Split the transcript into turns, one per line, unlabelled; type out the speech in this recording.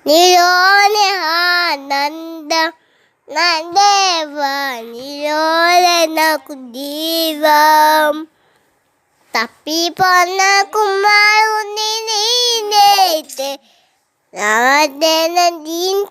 Niloone Ananda Nadeva Nilole Nakudivam Tapi pernah ku malu nini nete Nawadena din